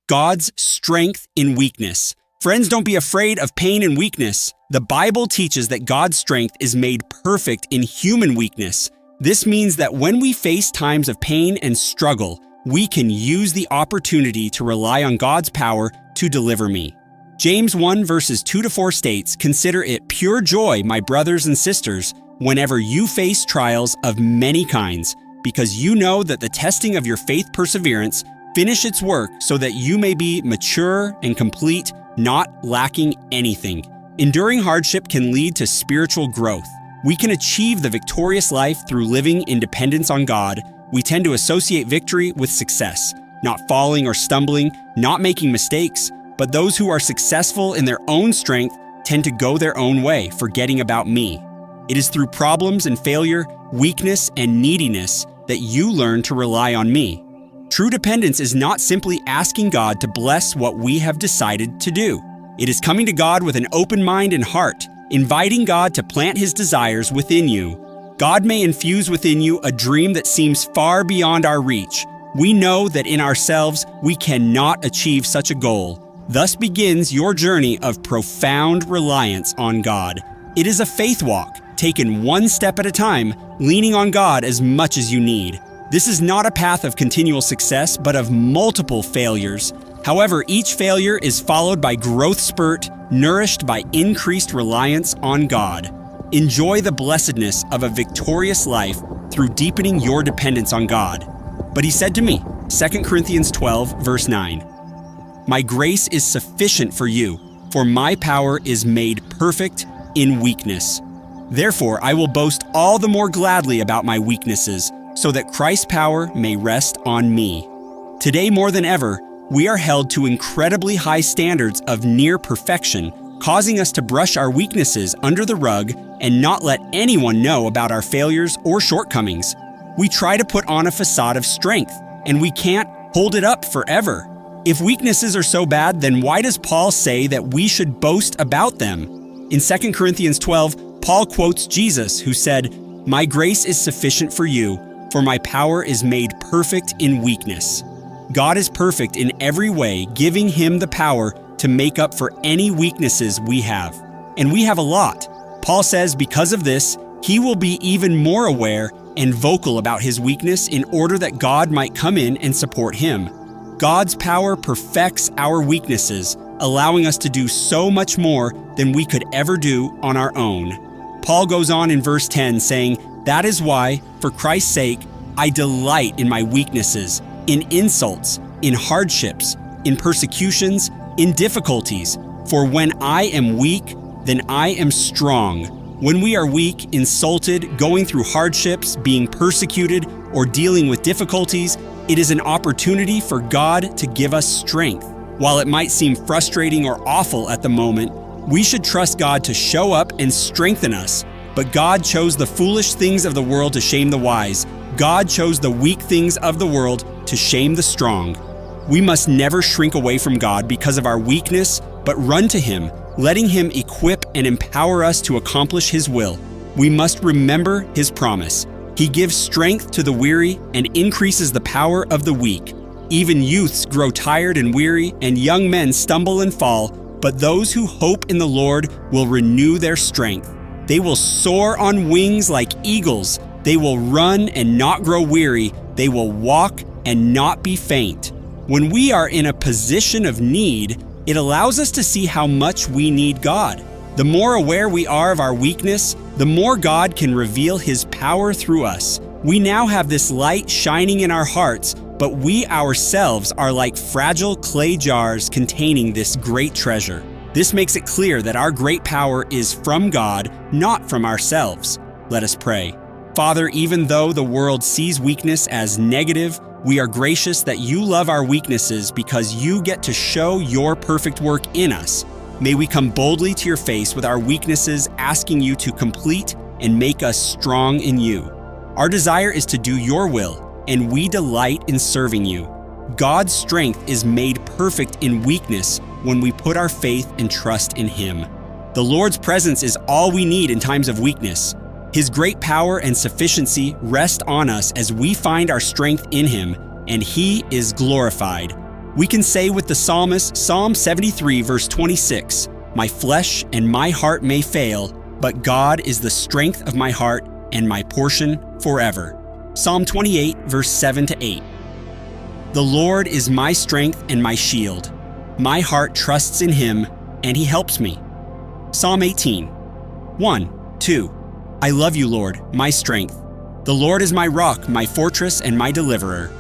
God's strength in weakness. Friends, don't be afraid of pain and weakness. The Bible teaches that God's strength is made perfect in human weakness. This means that when we face times of pain and struggle, we can use the opportunity to rely on God's power to deliver me. James 1 verses 2-4 states, "Consider it pure joy, my brothers and sisters, whenever you face trials of many kinds, because you know that the testing of your faith perseverance finish its work so that you may be mature and complete, not lacking anything." Enduring hardship can lead to spiritual growth. We can achieve the victorious life through living in dependence on God. We tend to associate victory with success, not falling or stumbling, not making mistakes, but those who are successful in their own strength tend to go their own way, forgetting about me. It is through problems and failure, weakness and neediness that you learn to rely on me. True dependence is not simply asking God to bless what we have decided to do. It is coming to God with an open mind and heart, inviting God to plant His desires within you. God may infuse within you a dream that seems far beyond our reach. We know that in ourselves we cannot achieve such a goal. Thus begins your journey of profound reliance on God. It is a faith walk, taken one step at a time, leaning on God as much as you need. This is not a path of continual success, but of multiple failures. However, each failure is followed by growth spurt, nourished by increased reliance on God. Enjoy the blessedness of a victorious life through deepening your dependence on God. But He said to me, 2 Corinthians 12, verse 9, "My grace is sufficient for you, for my power is made perfect in weakness. Therefore, I will boast all the more gladly about my weaknesses, so that Christ's power may rest on me." Today more than ever, we are held to incredibly high standards of near perfection, causing us to brush our weaknesses under the rug and not let anyone know about our failures or shortcomings. We try to put on a facade of strength, and we can't hold it up forever. If weaknesses are so bad, then why does Paul say that we should boast about them? In 2 Corinthians 12, Paul quotes Jesus, who said, "My grace is sufficient for you, for my power is made perfect in weakness." God is perfect in every way, giving Him the power to make up for any weaknesses we have. And we have a lot. Paul says because of this, he will be even more aware and vocal about his weakness in order that God might come in and support him. God's power perfects our weaknesses, allowing us to do so much more than we could ever do on our own. Paul goes on in verse 10 saying, "That is why, for Christ's sake, I delight in my weaknesses, in insults, in hardships, in persecutions, in difficulties. For when I am weak, then I am strong." When we are weak, insulted, going through hardships, being persecuted, or dealing with difficulties, it is an opportunity for God to give us strength. While it might seem frustrating or awful at the moment, we should trust God to show up and strengthen us. But God chose the foolish things of the world to shame the wise. God chose the weak things of the world to shame the strong. We must never shrink away from God because of our weakness, but run to Him, letting Him equip and empower us to accomplish His will. We must remember His promise. He gives strength to the weary and increases the power of the weak. Even youths grow tired and weary, and young men stumble and fall, but those who hope in the Lord will renew their strength. They will soar on wings like eagles. They will run and not grow weary. They will walk and not be faint. When we are in a position of need, it allows us to see how much we need God. The more aware we are of our weakness, the more God can reveal His power through us. We now have this light shining in our hearts, but we ourselves are like fragile clay jars containing this great treasure. This makes it clear that our great power is from God, not from ourselves. Let us pray. Father, even though the world sees weakness as negative, we are gracious that you love our weaknesses because you get to show your perfect work in us. May we come boldly to your face with our weaknesses, asking you to complete and make us strong in you. Our desire is to do your will, and we delight in serving you. God's strength is made perfect in weakness when we put our faith and trust in Him. The Lord's presence is all we need in times of weakness. His great power and sufficiency rest on us as we find our strength in Him, and He is glorified. We can say with the psalmist, Psalm 73, verse 26, "My flesh and my heart may fail, but God is the strength of my heart and my portion forever." Psalm 28, verse 7 to 8. The Lord is my strength and my shield. My heart trusts in Him, and He helps me. Psalm 18, 1, 2. I love you, Lord, my strength. The Lord is my rock, my fortress, and my deliverer.